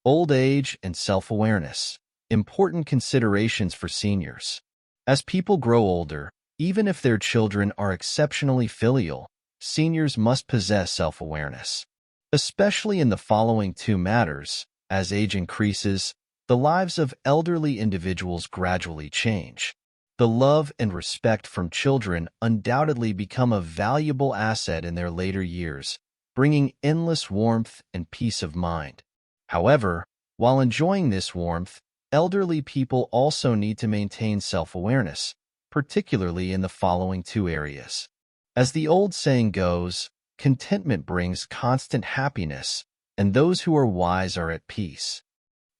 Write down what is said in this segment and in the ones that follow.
Old age and self-awareness. Important considerations for seniors. As people grow older, even if their children are exceptionally filial, seniors must possess self-awareness. Especially in the following two matters: as age increases, the lives of elderly individuals gradually change. The love and respect from children undoubtedly become a valuable asset in their later years, bringing endless warmth and peace of mind. However, while enjoying this warmth, elderly people also need to maintain self-awareness, particularly in the following two areas. As the old saying goes, contentment brings constant happiness, and those who are wise are at peace.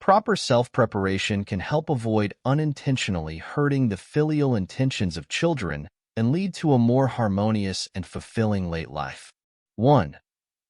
Proper self-preparation can help avoid unintentionally hurting the filial intentions of children and lead to a more harmonious and fulfilling late life. 1.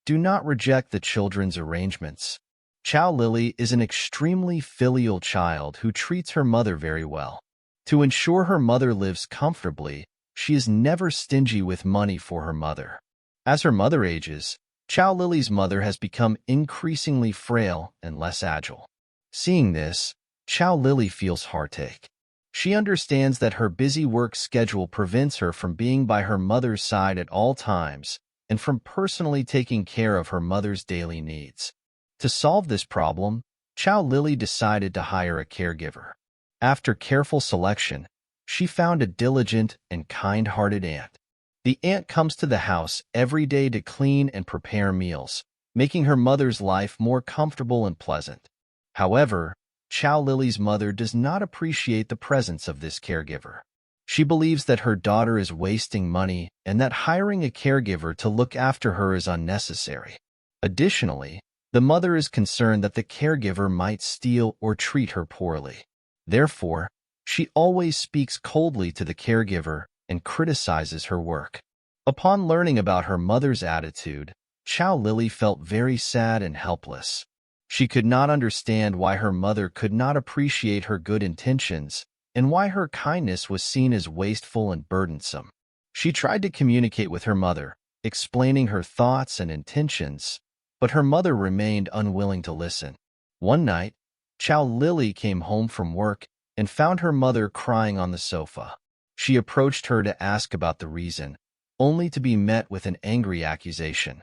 Do not reject the children's arrangements. Chow Lily is an extremely filial child who treats her mother very well. To ensure her mother lives comfortably, she is never stingy with money for her mother. As her mother ages, Chow Lily's mother has become increasingly frail and less agile. Seeing this, Chow Lily feels heartache. She understands that her busy work schedule prevents her from being by her mother's side at all times and from personally taking care of her mother's daily needs. To solve this problem, Chow Lily decided to hire a caregiver. After careful selection, she found a diligent and kind-hearted aunt. The aunt comes to the house every day to clean and prepare meals, making her mother's life more comfortable and pleasant. However, Chow Lily's mother does not appreciate the presence of this caregiver. She believes that her daughter is wasting money and that hiring a caregiver to look after her is unnecessary. Additionally, the mother is concerned that the caregiver might steal or treat her poorly. Therefore, she always speaks coldly to the caregiver and criticizes her work. Upon learning about her mother's attitude, Chow Lily felt very sad and helpless. She could not understand why her mother could not appreciate her good intentions and why her kindness was seen as wasteful and burdensome. She tried to communicate with her mother, explaining her thoughts and intentions, but her mother remained unwilling to listen. One night, Chow Lily came home from work and found her mother crying on the sofa. She approached her to ask about the reason, only to be met with an angry accusation.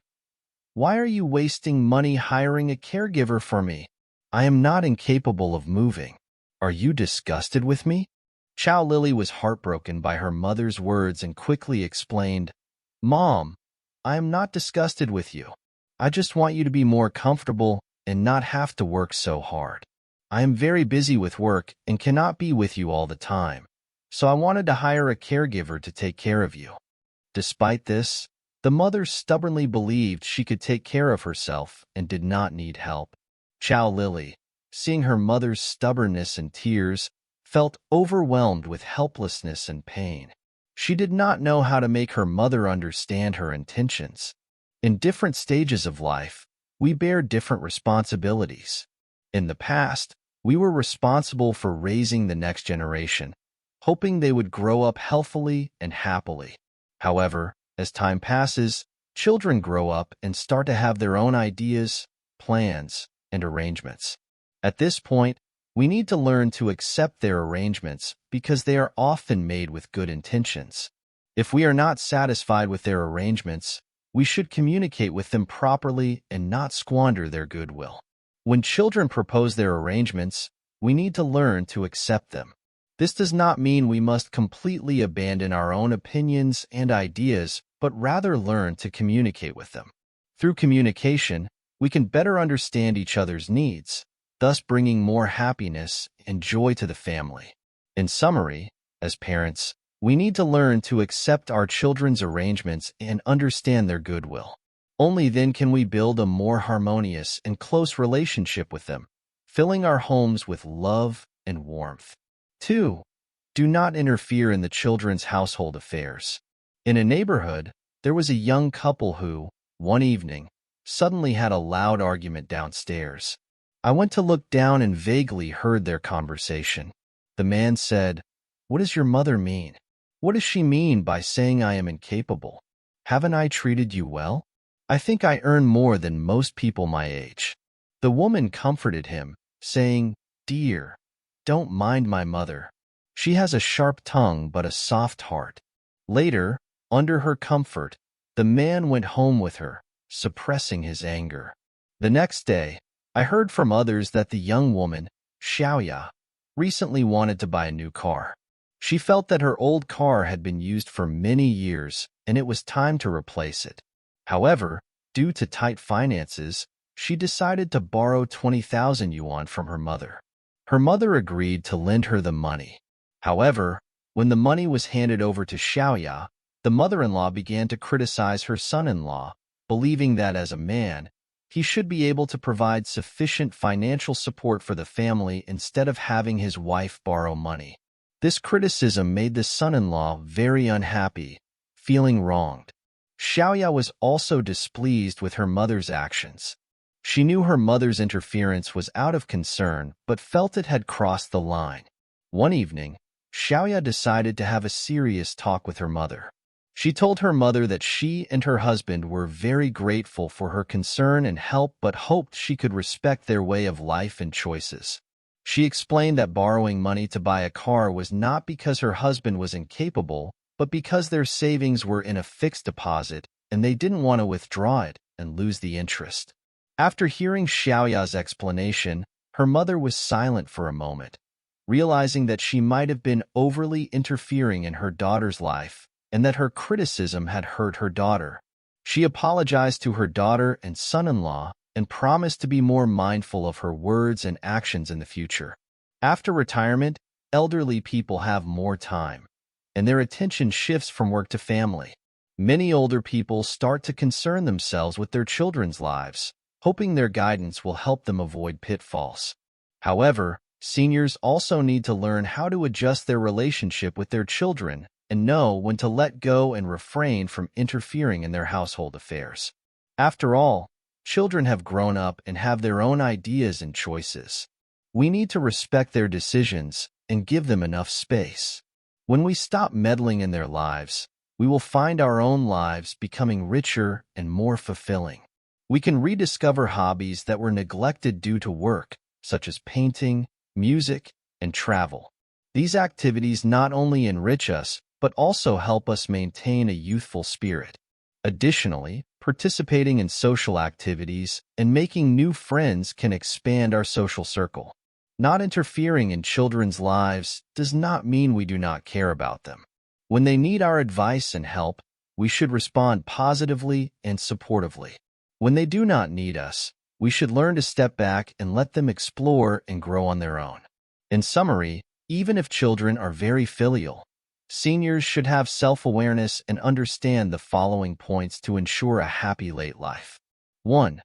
"Why are you wasting money hiring a caregiver for me? I am not incapable of moving. Are you disgusted with me?" Chow Lily was heartbroken by her mother's words and quickly explained, "Mom, I am not disgusted with you. I just want you to be more comfortable and not have to work so hard. I am very busy with work and cannot be with you all the time, so I wanted to hire a caregiver to take care of you." Despite this, the mother stubbornly believed she could take care of herself and did not need help. Chow Lily, seeing her mother's stubbornness and tears, felt overwhelmed with helplessness and pain. She did not know how to make her mother understand her intentions. In different stages of life, we bear different responsibilities. In the past, we were responsible for raising the next generation, hoping they would grow up healthily and happily. However, as time passes, children grow up and start to have their own ideas, plans, and arrangements. At this point, we need to learn to accept their arrangements because they are often made with good intentions. If we are not satisfied with their arrangements, we should communicate with them properly and not squander their goodwill. When children propose their arrangements, we need to learn to accept them. This does not mean we must completely abandon our own opinions and ideas, but rather learn to communicate with them. Through communication, we can better understand each other's needs, thus bringing more happiness and joy to the family. In summary, as parents, we need to learn to accept our children's arrangements and understand their goodwill. Only then can we build a more harmonious and close relationship with them, filling our homes with love and warmth. 2. Do not interfere in the children's household affairs. In a neighborhood, there was a young couple who, one evening, suddenly had a loud argument downstairs. I went to look down and vaguely heard their conversation. The man said, "What does your mother mean? What does she mean by saying I am incapable? Haven't I treated you well? I think I earn more than most people my age." The woman comforted him, saying, "Dear, don't mind my mother. She has a sharp tongue but a soft heart." Later, under her comfort, the man went home with her, suppressing his anger. The next day, I heard from others that the young woman, Xiaoya, recently wanted to buy a new car. She felt that her old car had been used for many years and it was time to replace it. However, due to tight finances, she decided to borrow 20,000 yuan from her mother. Her mother agreed to lend her the money. However, when the money was handed over to Xiaoya, the mother-in-law began to criticize her son-in-law, believing that as a man, he should be able to provide sufficient financial support for the family instead of having his wife borrow money. This criticism made the son-in-law very unhappy, feeling wronged. Xiaoya was also displeased with her mother's actions. She knew her mother's interference was out of concern, but felt it had crossed the line. One evening, Xiaoya decided to have a serious talk with her mother. She told her mother that she and her husband were very grateful for her concern and help but hoped she could respect their way of life and choices. She explained that borrowing money to buy a car was not because her husband was incapable, but because their savings were in a fixed deposit and they didn't want to withdraw it and lose the interest. After hearing Xiaoya's explanation, her mother was silent for a moment, realizing that she might have been overly interfering in her daughter's life and that her criticism had hurt her daughter. She apologized to her daughter and son-in-law and promised to be more mindful of her words and actions in the future. After retirement, elderly people have more time, and their attention shifts from work to family. Many older people start to concern themselves with their children's lives, hoping their guidance will help them avoid pitfalls. However, seniors also need to learn how to adjust their relationship with their children and know when to let go and refrain from interfering in their household affairs. After all, children have grown up and have their own ideas and choices. We need to respect their decisions and give them enough space. When we stop meddling in their lives, we will find our own lives becoming richer and more fulfilling. We can rediscover hobbies that were neglected due to work, such as painting, music, and travel. These activities not only enrich us, but also help us maintain a youthful spirit. Additionally, participating in social activities and making new friends can expand our social circle. Not interfering in children's lives does not mean we do not care about them. When they need our advice and help, we should respond positively and supportively. When they do not need us, we should learn to step back and let them explore and grow on their own. In summary, even if children are very filial, seniors should have self-awareness and understand the following points to ensure a happy late life. 1.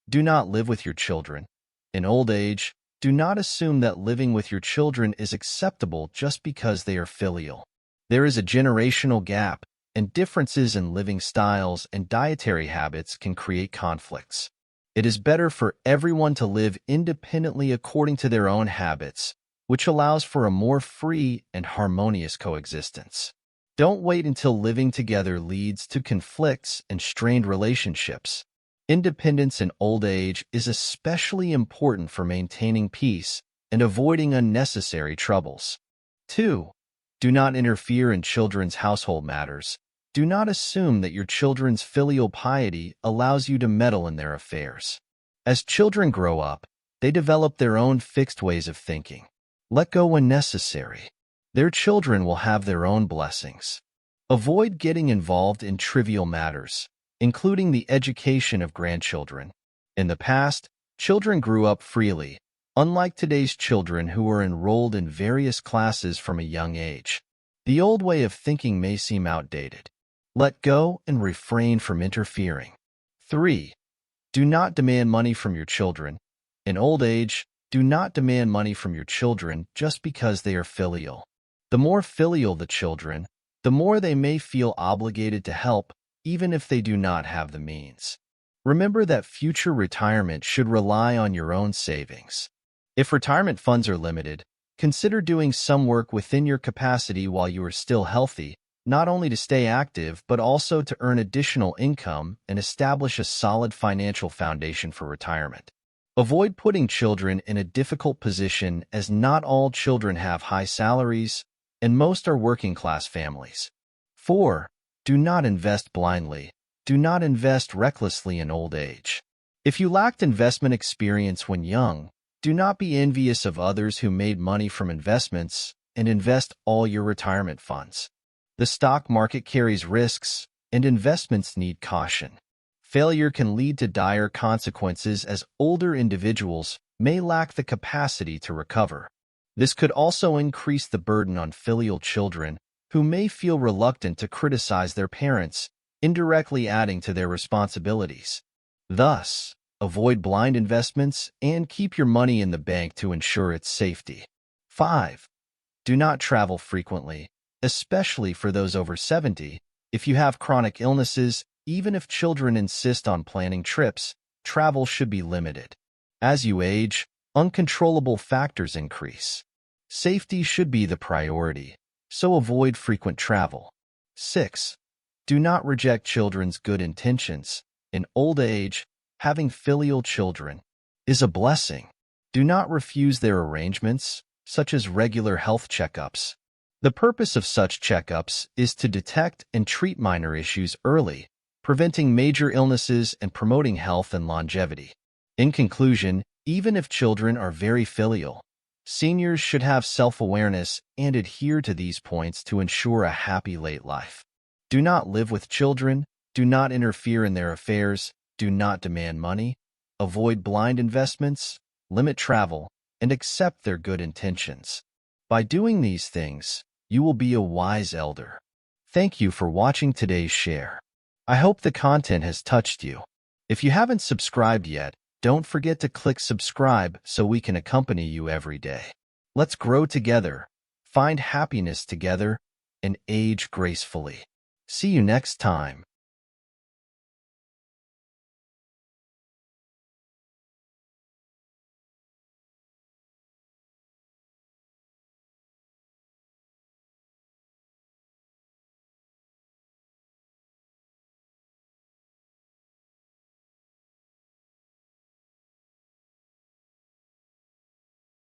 Do not live with your children. In old age, do not assume that living with your children is acceptable just because they are filial. There is a generational gap, and differences in living styles and dietary habits can create conflicts. It is better for everyone to live independently according to their own habits, which allows for a more free and harmonious coexistence. Don't wait until living together leads to conflicts and strained relationships. Independence in old age is especially important for maintaining peace and avoiding unnecessary troubles. 2. Do not interfere in children's household matters. Do not assume that your children's filial piety allows you to meddle in their affairs. As children grow up, they develop their own fixed ways of thinking. Let go when necessary. Their children will have their own blessings. Avoid getting involved in trivial matters, including the education of grandchildren. In the past, children grew up freely, unlike today's children who are enrolled in various classes from a young age. The old way of thinking may seem outdated. Let go and refrain from interfering. 3. Do not demand money from your children. In old age, do not demand money from your children just because they are filial. The more filial the children, the more they may feel obligated to help, even if they do not have the means. Remember that future retirement should rely on your own savings. If retirement funds are limited, consider doing some work within your capacity while you are still healthy, not only to stay active but also to earn additional income and establish a solid financial foundation for retirement. Avoid putting children in a difficult position, as not all children have high salaries, and most are working-class families. 4. Do not invest blindly. Do not invest recklessly in old age. If you lacked investment experience when young, do not be envious of others who made money from investments and invest all your retirement funds. The stock market carries risks, and investments need caution. Failure can lead to dire consequences, as older individuals may lack the capacity to recover. This could also increase the burden on filial children, who may feel reluctant to criticize their parents, indirectly adding to their responsibilities. Thus, avoid blind investments and keep your money in the bank to ensure its safety. 5. Do not travel frequently, especially for those over 70. If you have chronic illnesses, even if children insist on planning trips, travel should be limited. As you age, uncontrollable factors increase. Safety should be the priority, so avoid frequent travel. 6. Do not reject children's good intentions. In old age, having filial children is a blessing. Do not refuse their arrangements, such as regular health checkups. The purpose of such checkups is to detect and treat minor issues early, preventing major illnesses and promoting health and longevity. In conclusion, even if children are very filial, seniors should have self-awareness and adhere to these points to ensure a happy late life. Do not live with children, do not interfere in their affairs, do not demand money, avoid blind investments, limit travel, and accept their good intentions. By doing these things, you will be a wise elder. Thank you for watching today's share. I hope the content has touched you. If you haven't subscribed yet, don't forget to click subscribe so we can accompany you every day. Let's grow together, find happiness together, and age gracefully. See you next time.